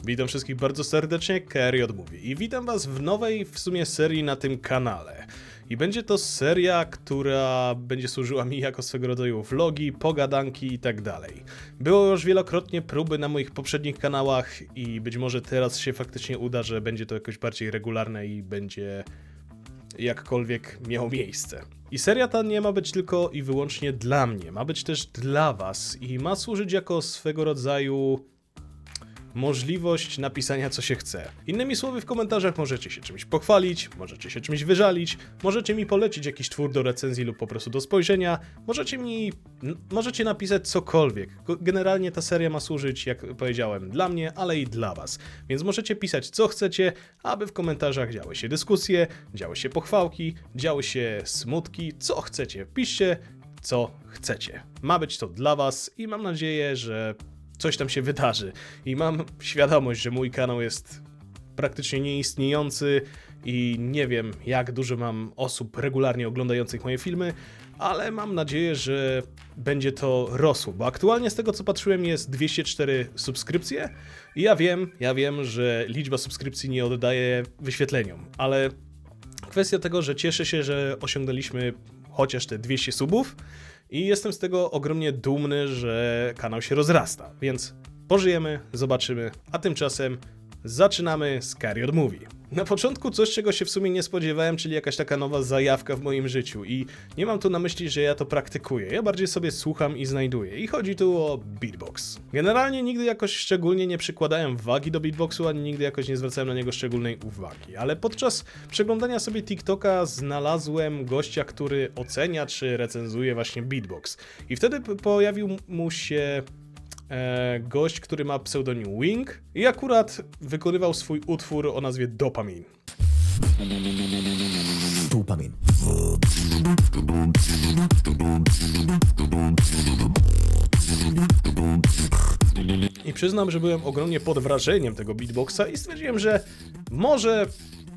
Witam wszystkich bardzo serdecznie, Kariot mówi i witam was w nowej w sumie serii na tym kanale. I będzie to seria, która będzie służyła mi jako swego rodzaju vlogi, pogadanki i tak dalej. Było już wielokrotnie próby na moich poprzednich kanałach i być może teraz się faktycznie uda, że będzie to jakoś bardziej regularne i będzie jakkolwiek miało miejsce. I seria ta nie ma być tylko i wyłącznie dla mnie, ma być też dla was i ma służyć jako swego rodzaju możliwość napisania co się chce. Innymi słowy, w komentarzach możecie się czymś pochwalić, możecie się czymś wyżalić, możecie mi polecić jakiś twór do recenzji lub po prostu do spojrzenia, możecie napisać cokolwiek. Generalnie ta seria ma służyć, jak powiedziałem, dla mnie, ale i dla was. Więc możecie pisać co chcecie, aby w komentarzach działy się dyskusje, działy się pochwałki, działy się smutki, co chcecie. Piszcie co chcecie. Ma być to dla was i mam nadzieję, że coś tam się wydarzy. I mam świadomość, że mój kanał jest praktycznie nieistniejący i nie wiem, jak dużo mam osób regularnie oglądających moje filmy, ale mam nadzieję, że będzie to rosło, bo aktualnie z tego co patrzyłem jest 204 subskrypcje i ja wiem, że liczba subskrypcji nie oddaje wyświetleniom, ale kwestia tego, że cieszę się, że osiągnęliśmy chociaż te 200 subów, i jestem z tego ogromnie dumny, że kanał się rozrasta, więc pożyjemy, zobaczymy, a tymczasem zaczynamy z Kariot Mówi. Na początku coś, czego się w sumie nie spodziewałem, czyli jakaś taka nowa zajawka w moim życiu i nie mam tu na myśli, że ja to praktykuję, ja bardziej sobie słucham i znajduję i chodzi tu o beatbox. Generalnie nigdy jakoś szczególnie nie przykładałem wagi do beatboxu, ani nigdy jakoś nie zwracałem na niego szczególnej uwagi, ale podczas przeglądania sobie TikToka znalazłem gościa, który ocenia czy recenzuje właśnie beatbox i wtedy pojawił mu się gość, który ma pseudonim Wing i akurat wykonywał swój utwór o nazwie Dopamin. Dopamin. I przyznam, że byłem ogromnie pod wrażeniem tego beatboxa i stwierdziłem, że może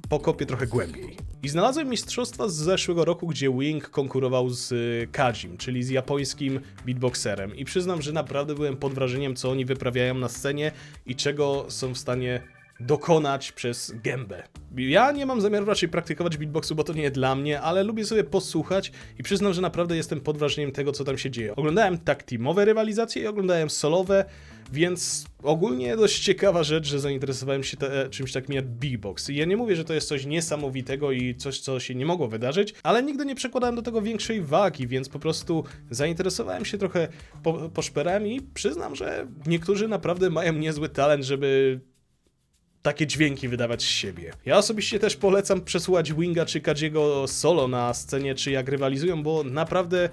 pokopię trochę głębiej. I znalazłem mistrzostwa z zeszłego roku, gdzie Wing konkurował z Kajim, czyli z japońskim beatboxerem. I przyznam, że naprawdę byłem pod wrażeniem, co oni wyprawiają na scenie i czego są w stanie dokonać przez gębę. Ja nie mam zamiaru raczej praktykować beatboxu, bo to nie dla mnie, ale lubię sobie posłuchać i przyznam, że naprawdę jestem pod wrażeniem tego, co tam się dzieje. Oglądałem tak teamowe rywalizacje i oglądałem solowe, więc ogólnie dość ciekawa rzecz, że zainteresowałem się czymś takim jak beatbox. I ja nie mówię, że to jest coś niesamowitego i coś, co się nie mogło wydarzyć, ale nigdy nie przekładałem do tego większej wagi, więc po prostu zainteresowałem się trochę, poszperałem i przyznam, że niektórzy naprawdę mają niezły talent, żeby takie dźwięki wydawać z siebie. Ja osobiście też polecam przesłuchać Winga czy Kajiego solo na scenie, czy jak rywalizują, bo naprawdę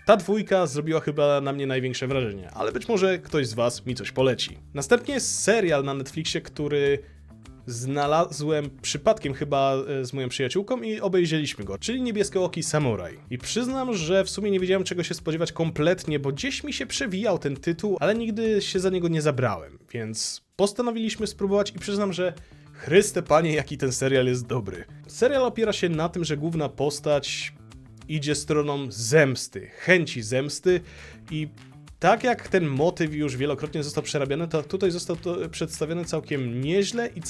ta dwójka zrobiła chyba na mnie największe wrażenie, ale być może ktoś z was mi coś poleci. Następnie jest serial na Netflixie, który znalazłem przypadkiem chyba z moją przyjaciółką i obejrzeliśmy go, czyli Niebieskooki Samuraj. I przyznam, że w sumie nie wiedziałem czego się spodziewać kompletnie, bo gdzieś mi się przewijał ten tytuł, ale nigdy się za niego nie zabrałem, więc postanowiliśmy spróbować i przyznam, że Chryste Panie, jaki ten serial jest dobry. Serial opiera się na tym, że główna postać idzie stroną zemsty, chęci zemsty i tak jak ten motyw już wielokrotnie został przerabiany, to tutaj został to przedstawiony całkiem nieźle i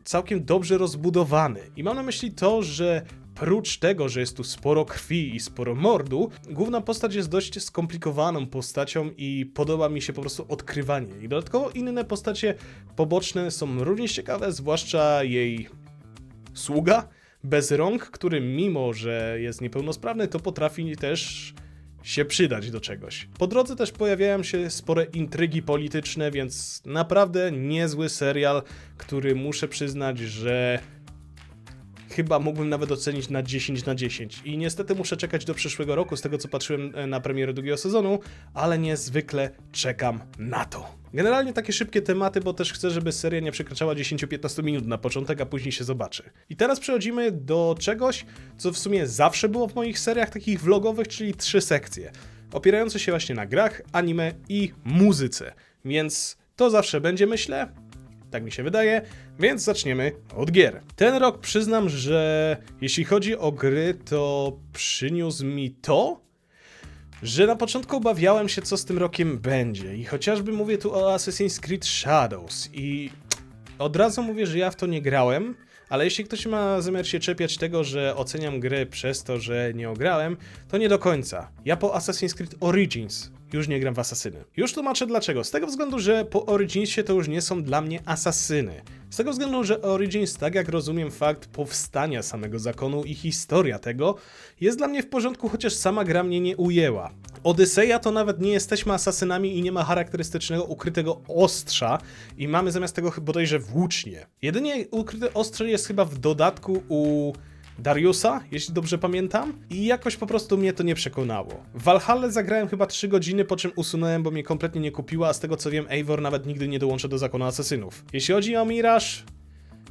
całkiem dobrze rozbudowany. I mam na myśli to, że prócz tego, że jest tu sporo krwi i sporo mordu, główna postać jest dość skomplikowaną postacią i podoba mi się po prostu odkrywanie. I dodatkowo inne postacie poboczne są również ciekawe, zwłaszcza jej sługa bez rąk, który mimo, że jest niepełnosprawny, to potrafi też się przydać do czegoś. Po drodze też pojawiają się spore intrygi polityczne, więc naprawdę niezły serial, który muszę przyznać, że chyba mógłbym nawet ocenić na 10 na 10. I niestety muszę czekać do przyszłego roku, z tego co patrzyłem na premierę drugiego sezonu, ale niezwykle czekam na to. Generalnie takie szybkie tematy, bo też chcę, żeby seria nie przekraczała 10-15 minut na początek, a później się zobaczy. I teraz przechodzimy do czegoś, co w sumie zawsze było w moich seriach takich vlogowych, czyli 3 sekcje, opierające się właśnie na grach, anime i muzyce. Więc to zawsze będzie, myślę. Tak mi się wydaje, więc zaczniemy od gier. Ten rok przyznam, że jeśli chodzi o gry, to przyniósł mi to, że na początku obawiałem się, co z tym rokiem będzie. I chociażby mówię tu o Assassin's Creed Shadows. I od razu mówię, że ja w to nie grałem, ale jeśli ktoś ma zamiar się czepiać tego, że oceniam grę przez to, że nie ograłem, to nie do końca. Ja po Assassin's Creed Origins już nie gram w asasyny. Już tłumaczę dlaczego. Z tego względu, że po Originsie to już nie są dla mnie asasyny. Z tego względu, że Origins, tak jak rozumiem fakt powstania samego zakonu i historia tego, jest dla mnie w porządku, chociaż sama gra mnie nie ujęła. Odyseja to nawet nie jesteśmy asasynami i nie ma charakterystycznego ukrytego ostrza i mamy zamiast tego bodajże włócznie. Jedynie ukryte ostrze jest chyba w dodatku u Dariusa, jeśli dobrze pamiętam, i jakoś po prostu mnie to nie przekonało. W Valhalla zagrałem chyba 3 godziny, po czym usunąłem, bo mnie kompletnie nie kupiła, a z tego co wiem, Eivor nawet nigdy nie dołączy do zakonu asasynów. Jeśli chodzi o Mirage,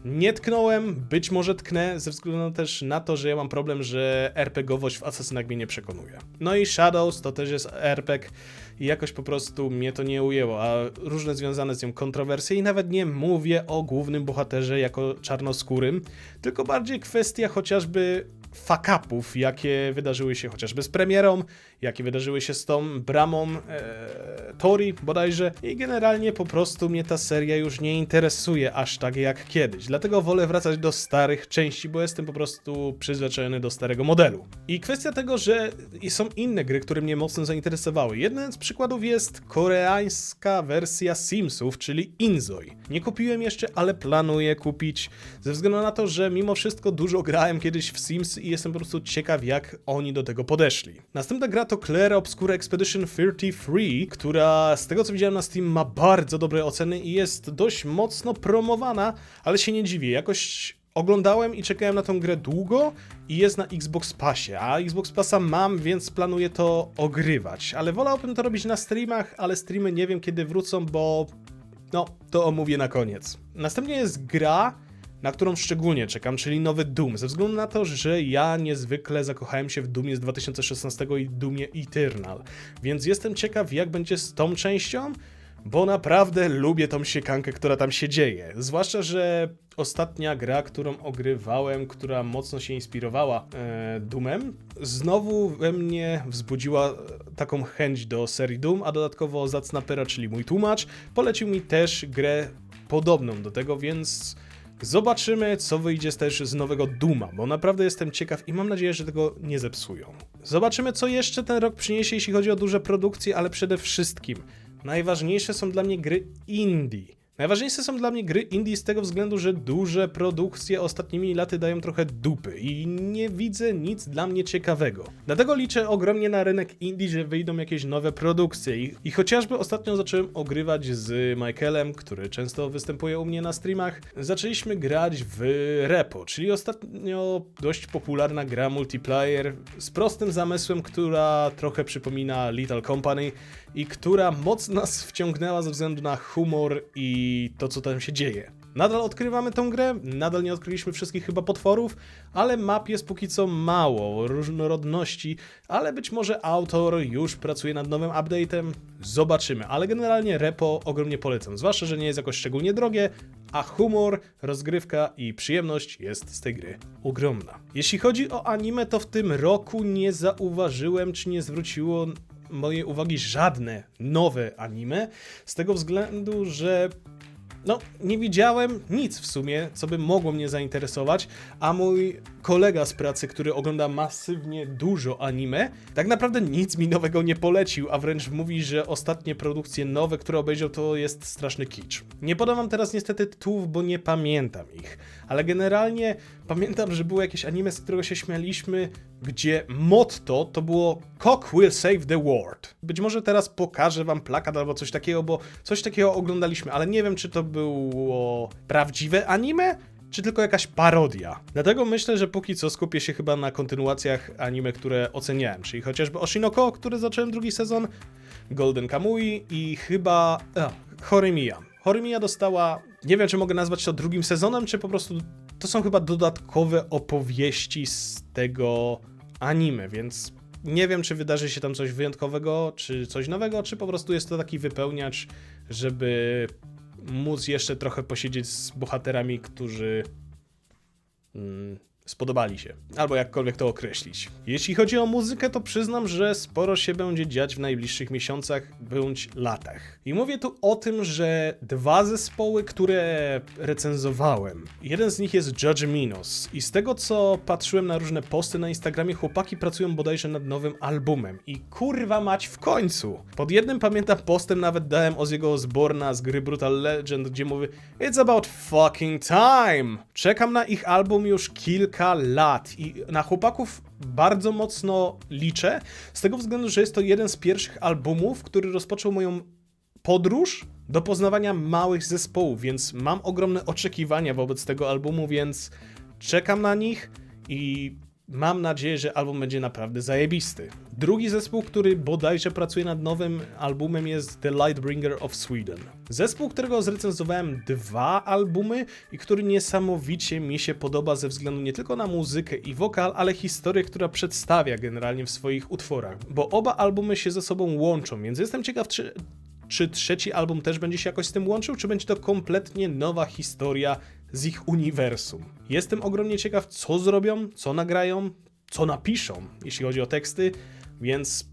nie tknąłem, być może tknę, ze względu też na to, że ja mam problem, że RPGowość w asasynach mnie nie przekonuje. No i Shadows to też jest RPG i jakoś po prostu mnie to nie ujęło, a różne związane z nią kontrowersje i nawet nie mówię o głównym bohaterze jako czarnoskórym, tylko bardziej kwestia chociażby fuck-upów, jakie wydarzyły się chociażby z premierą, jakie wydarzyły się z tą bramą Tori bodajże i generalnie po prostu mnie ta seria już nie interesuje aż tak jak kiedyś, dlatego wolę wracać do starych części, bo jestem po prostu przyzwyczajony do starego modelu. I kwestia tego, że są inne gry, które mnie mocno zainteresowały. Jeden z przykładów jest koreańska wersja Simsów, czyli Inzoi. Nie kupiłem jeszcze, ale planuję kupić, ze względu na to, że mimo wszystko dużo grałem kiedyś w Sims i jestem po prostu ciekaw, jak oni do tego podeszli. Następna gra to Clair Obscura Expedition 33, która z tego co widziałem na Steam ma bardzo dobre oceny i jest dość mocno promowana, ale się nie dziwię, jakoś oglądałem i czekałem na tą grę długo i jest na Xbox Passie, a Xbox Passa mam, więc planuję to ogrywać, ale wolałbym to robić na streamach, ale streamy nie wiem kiedy wrócą, bo no, to omówię na koniec. Następnie jest gra, na którą szczególnie czekam, czyli nowy Doom, ze względu na to, że ja niezwykle zakochałem się w Doomie z 2016 i Doomie Eternal, więc jestem ciekaw, jak będzie z tą częścią, bo naprawdę lubię tą siekankę, która tam się dzieje. Zwłaszcza, że ostatnia gra, którą ogrywałem, która mocno się inspirowała Doomem, znowu we mnie wzbudziła taką chęć do serii Doom, a dodatkowo Zacnapera, czyli mój tłumacz, polecił mi też grę podobną do tego, więc zobaczymy, co wyjdzie też z nowego Dooma, bo naprawdę jestem ciekaw i mam nadzieję, że tego nie zepsują. Zobaczymy, co jeszcze ten rok przyniesie, jeśli chodzi o duże produkcje, ale przede wszystkim najważniejsze są dla mnie gry indie. Najważniejsze są dla mnie gry indie z tego względu, że duże produkcje ostatnimi laty dają trochę dupy i nie widzę nic dla mnie ciekawego. Dlatego liczę ogromnie na rynek indie, że wyjdą jakieś nowe produkcje i chociażby ostatnio zacząłem ogrywać z Michaelem, który często występuje u mnie na streamach. Zaczęliśmy grać w Repo, czyli ostatnio dość popularna gra multiplayer z prostym zamysłem, która trochę przypomina Little Company i która mocno nas wciągnęła ze względu na humor i to, co tam się dzieje. Nadal odkrywamy tą grę, nadal nie odkryliśmy wszystkich chyba potworów, ale map jest póki co mało, różnorodności, ale być może autor już pracuje nad nowym update'em, zobaczymy, ale generalnie Repo ogromnie polecam, zwłaszcza, że nie jest jakoś szczególnie drogie, a humor, rozgrywka i przyjemność jest z tej gry ogromna. Jeśli chodzi o anime, to w tym roku nie zauważyłem, czy nie zwróciło mojej uwagi żadne nowe anime, z tego względu, że no, nie widziałem nic w sumie, co by mogło mnie zainteresować, a mój kolega z pracy, który ogląda masywnie dużo anime, tak naprawdę nic mi nowego nie polecił, a wręcz mówi, że ostatnie produkcje nowe, które obejrzał, to jest straszny kicz. Nie podam wam teraz niestety tytułów, bo nie pamiętam ich, ale generalnie pamiętam, że było jakieś anime, z którego się śmialiśmy, gdzie motto to było Cock will save the world. Być może teraz pokażę wam plakat albo coś takiego, bo coś takiego oglądaliśmy, ale nie wiem, czy to było prawdziwe anime, czy tylko jakaś parodia. Dlatego myślę, że póki co skupię się chyba na kontynuacjach anime, które oceniałem, czyli chociażby Oshinoko, który zacząłem drugi sezon, Golden Kamui i chyba Horimiya. Horimiya dostała, nie wiem czy mogę nazwać to drugim sezonem, czy po prostu to są chyba dodatkowe opowieści z tego anime, więc nie wiem, czy wydarzy się tam coś wyjątkowego, czy coś nowego, czy po prostu jest to taki wypełniacz, żeby móc jeszcze trochę posiedzieć z bohaterami, którzy spodobali się, albo jakkolwiek to określić. Jeśli chodzi o muzykę, to przyznam, że sporo się będzie dziać w najbliższych miesiącach bądź latach. I mówię tu o tym, że dwa zespoły, które recenzowałem, jeden z nich jest Judge Minos i z tego co patrzyłem na różne posty na Instagramie, chłopaki pracują bodajże nad nowym albumem i kurwa mać w końcu! Pod jednym pamiętam postem nawet dałem Ozzy'ego Osbourne'a z gry Brutal Legend, gdzie mówi "It's about fucking time!". Czekam na ich album już kilka lat i na chłopaków bardzo mocno liczę, z tego względu, że jest to jeden z pierwszych albumów, który rozpoczął moją podróż do poznawania małych zespołów, więc mam ogromne oczekiwania wobec tego albumu, więc czekam na nich i mam nadzieję, że album będzie naprawdę zajebisty. Drugi zespół, który bodajże pracuje nad nowym albumem, jest The Lightbringer of Sweden. Zespół, którego zrecenzowałem 2 albumy i który niesamowicie mi się podoba ze względu nie tylko na muzykę i wokal, ale historię, która przedstawia generalnie w swoich utworach, bo oba albumy się ze sobą łączą, więc jestem ciekaw, czy trzeci album też będzie się jakoś z tym łączył, czy będzie to kompletnie nowa historia z ich uniwersum. Jestem ogromnie ciekaw, co zrobią, co nagrają, co napiszą, jeśli chodzi o teksty, więc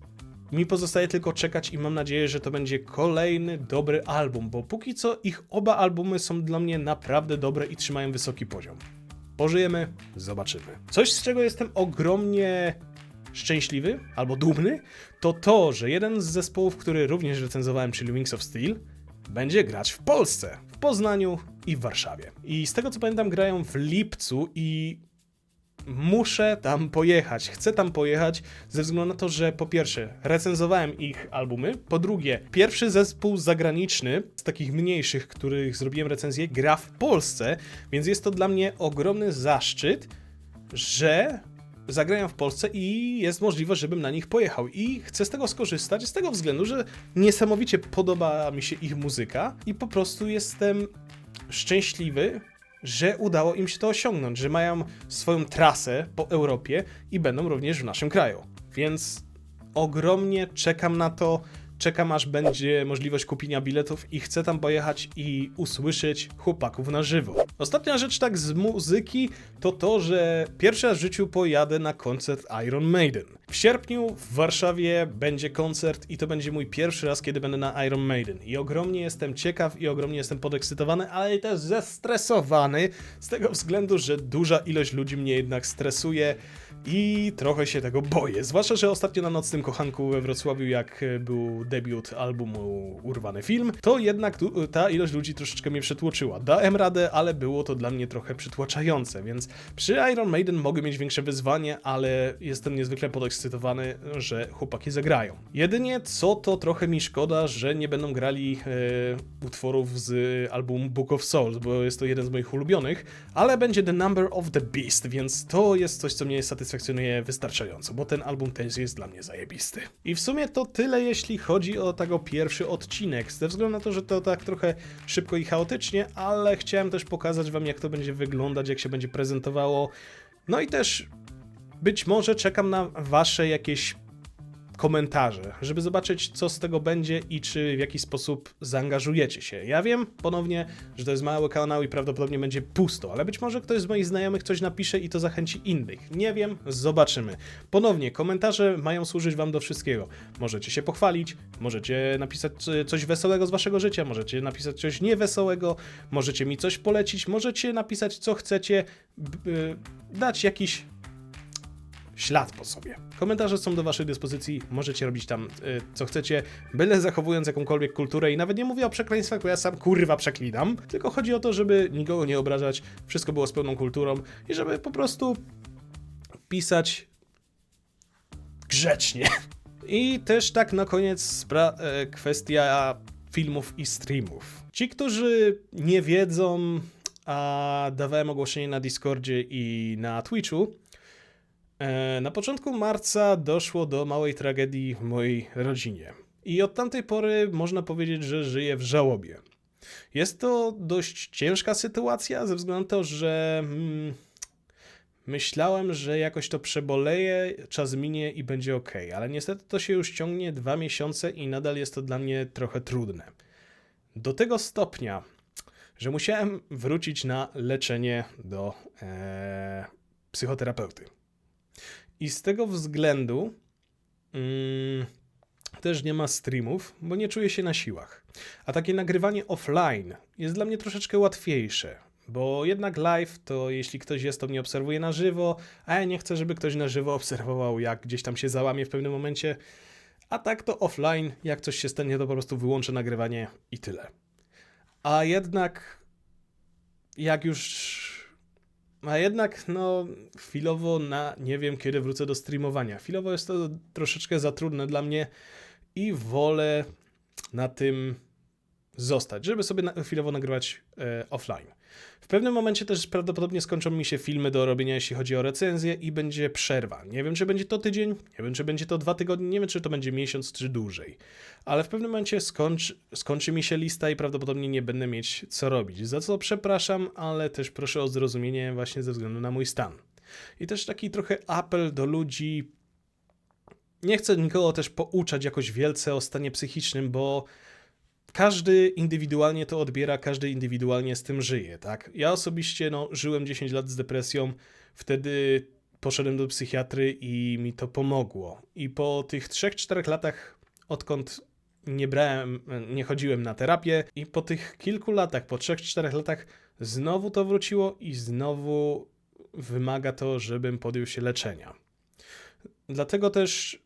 mi pozostaje tylko czekać i mam nadzieję, że to będzie kolejny dobry album, bo póki co ich oba albumy są dla mnie naprawdę dobre i trzymają wysoki poziom. Pożyjemy, zobaczymy. Coś, z czego jestem ogromnie szczęśliwy albo dumny, to to, że jeden z zespołów, który również recenzowałem, czyli Wings of Steel, będzie grać w Polsce, w Poznaniu i w Warszawie. I z tego co pamiętam, grają w lipcu i muszę tam pojechać, chcę tam pojechać ze względu na to, że po pierwsze recenzowałem ich albumy, po drugie pierwszy zespół zagraniczny z takich mniejszych, których zrobiłem recenzję, gra w Polsce, więc jest to dla mnie ogromny zaszczyt, że zagrają w Polsce i jest możliwość, żebym na nich pojechał i chcę z tego skorzystać z tego względu, że niesamowicie podoba mi się ich muzyka i po prostu jestem szczęśliwy, że udało im się to osiągnąć, że mają swoją trasę po Europie i będą również w naszym kraju. Więc ogromnie czekam na to, czekam aż będzie możliwość kupienia biletów i chcę tam pojechać i usłyszeć chłopaków na żywo. Ostatnia rzecz tak z muzyki to to, że pierwszy raz w życiu pojadę na koncert Iron Maiden. W sierpniu w Warszawie będzie koncert i to będzie mój pierwszy raz, kiedy będę na Iron Maiden. I ogromnie jestem ciekaw i ogromnie jestem podekscytowany, ale też zestresowany z tego względu, że duża ilość ludzi mnie jednak stresuje i trochę się tego boję. Zwłaszcza, że ostatnio na Nocnym Kochanku we Wrocławiu, jak był debiut albumu Urwany Film, to jednak ta ilość ludzi troszeczkę mnie przytłoczyła. Dałem radę, ale było to dla mnie trochę przytłaczające, więc przy Iron Maiden mogę mieć większe wyzwanie, ale jestem niezwykle podekscytowany, że chłopaki zagrają. Jedynie co to trochę mi szkoda, że nie będą grali utworów z albumu Book of Souls, bo jest to jeden z moich ulubionych, ale będzie The Number of the Beast, więc to jest coś, co mnie satysfakcjonuje wystarczająco, bo ten album też jest dla mnie zajebisty. I w sumie to tyle, jeśli chodzi o tego pierwszy odcinek, ze względu na to, że to tak trochę szybko i chaotycznie, ale chciałem też pokazać wam, jak to będzie wyglądać, jak się będzie prezentowało. No i też być może czekam na wasze jakieś komentarze, żeby zobaczyć, co z tego będzie i czy w jakiś sposób zaangażujecie się. Ja wiem ponownie, że to jest mały kanał i prawdopodobnie będzie pusto, ale być może ktoś z moich znajomych coś napisze i to zachęci innych. Nie wiem, zobaczymy. Ponownie, komentarze mają służyć wam do wszystkiego. Możecie się pochwalić, możecie napisać coś wesołego z waszego życia, możecie napisać coś niewesołego, możecie mi coś polecić, możecie napisać co chcecie, dać jakiś ślad po sobie. Komentarze są do waszej dyspozycji, możecie robić tam co chcecie, byle zachowując jakąkolwiek kulturę i nawet nie mówię o przekleństwach, bo ja sam kurwa przeklinam, tylko chodzi o to, żeby nikogo nie obrażać, wszystko było z pełną kulturą i żeby po prostu pisać grzecznie. I też tak na koniec kwestia filmów i streamów. Ci, którzy nie wiedzą, a dawałem ogłoszenie na Discordzie i na Twitchu, na początku marca doszło do małej tragedii w mojej rodzinie. I od tamtej pory można powiedzieć, że żyję w żałobie. Jest to dość ciężka sytuacja ze względu na to, że myślałem, że jakoś to przeboleję, czas minie i będzie ok, ale niestety to się już ciągnie 2 miesiące i nadal jest to dla mnie trochę trudne. Do tego stopnia, że musiałem wrócić na leczenie do psychoterapeuty. I z tego względu też nie ma streamów, bo nie czuję się na siłach. A takie nagrywanie offline jest dla mnie troszeczkę łatwiejsze, bo jednak live to jeśli ktoś jest, to mnie obserwuje na żywo, a ja nie chcę, żeby ktoś na żywo obserwował, jak gdzieś tam się załamie w pewnym momencie. A tak to offline, jak coś się stanie, to po prostu wyłączę nagrywanie i tyle. A jednak chwilowo nie wiem, kiedy wrócę do streamowania. Chwilowo jest to troszeczkę za trudne dla mnie i wolę na tym zostać, żeby sobie chwilowo nagrywać offline. W pewnym momencie też prawdopodobnie skończą mi się filmy do robienia, jeśli chodzi o recenzję i będzie przerwa. Nie wiem, czy będzie to tydzień, nie wiem, czy będzie to 2 tygodnie, nie wiem, czy to będzie miesiąc, czy dłużej. Ale w pewnym momencie skończy mi się lista i prawdopodobnie nie będę mieć co robić. Za co przepraszam, ale też proszę o zrozumienie właśnie ze względu na mój stan. I też taki trochę apel do ludzi. Nie chcę nikogo też pouczać jakoś wielce o stanie psychicznym, bo każdy indywidualnie to odbiera, każdy indywidualnie z tym żyje, tak? Ja osobiście żyłem 10 lat z depresją, wtedy poszedłem do psychiatry i mi to pomogło. I po tych 3-4 latach, odkąd nie chodziłem na terapię i po tych kilku latach, po 3-4 latach znowu to wróciło i znowu wymaga to, żebym podjął się leczenia. Dlatego też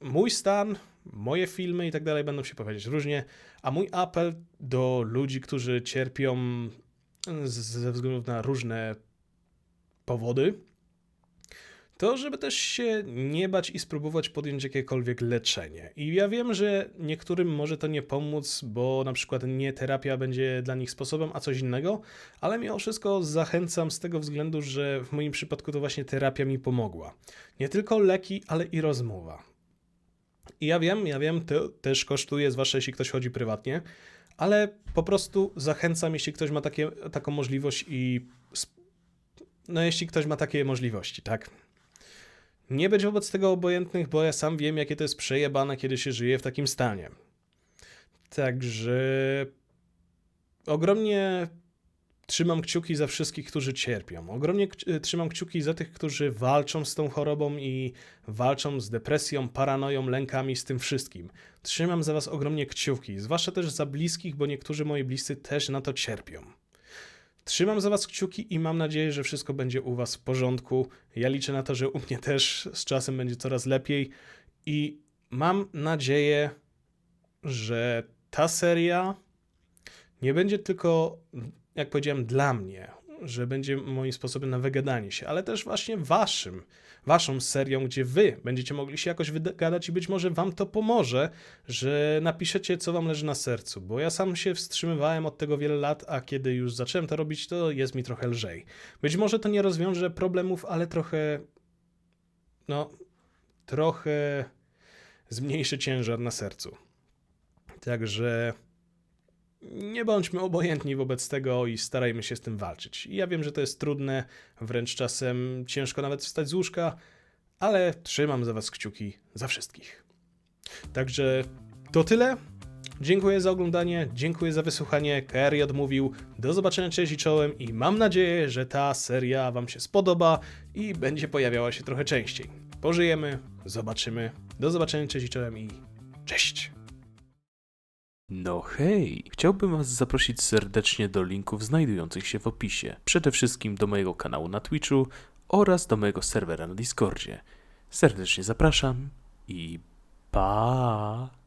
mój stan, moje filmy i tak dalej będą się powiedzieć różnie, a mój apel do ludzi, którzy cierpią ze względu na różne powody, to żeby też się nie bać i spróbować podjąć jakiekolwiek leczenie. I ja wiem, że niektórym może to nie pomóc, bo na przykład nie terapia będzie dla nich sposobem, a coś innego, ale mimo wszystko zachęcam z tego względu, że w moim przypadku to właśnie terapia mi pomogła. Nie tylko leki, ale i rozmowa. I ja wiem, to też kosztuje, zwłaszcza jeśli ktoś chodzi prywatnie, ale po prostu zachęcam, jeśli ktoś ma taką możliwość jeśli ktoś ma takie możliwości, tak? Nie być wobec tego obojętnych, bo ja sam wiem, jakie to jest przejebane, kiedy się żyje w takim stanie. Także ogromnie trzymam kciuki za wszystkich, którzy cierpią. Ogromnie trzymam kciuki za tych, którzy walczą z tą chorobą i walczą z depresją, paranoją, lękami, z tym wszystkim. Trzymam za was ogromnie kciuki, zwłaszcza też za bliskich, bo niektórzy moi bliscy też na to cierpią. Trzymam za was kciuki i mam nadzieję, że wszystko będzie u was w porządku. Ja liczę na to, że u mnie też z czasem będzie coraz lepiej i mam nadzieję, że ta seria nie będzie tylko, jak powiedziałem, dla mnie, że będzie moim sposobem na wygadanie się, ale też właśnie waszą serią, gdzie wy będziecie mogli się jakoś wygadać i być może wam to pomoże, że napiszecie, co wam leży na sercu, bo ja sam się wstrzymywałem od tego wiele lat, a kiedy już zacząłem to robić, to jest mi trochę lżej. Być może to nie rozwiąże problemów, ale trochę zmniejszy ciężar na sercu. Także nie bądźmy obojętni wobec tego i starajmy się z tym walczyć. Ja wiem, że to jest trudne, wręcz czasem ciężko nawet wstać z łóżka, ale trzymam za was kciuki za wszystkich. Także to tyle. Dziękuję za oglądanie, dziękuję za wysłuchanie. KRJ mówił, do zobaczenia, cześć i czołem i mam nadzieję, że ta seria wam się spodoba i będzie pojawiała się trochę częściej. Pożyjemy, zobaczymy. Do zobaczenia, cześć i czołem i cześć! No hej, chciałbym was zaprosić serdecznie do linków znajdujących się w opisie. Przede wszystkim do mojego kanału na Twitchu oraz do mojego serwera na Discordzie. Serdecznie zapraszam i pa!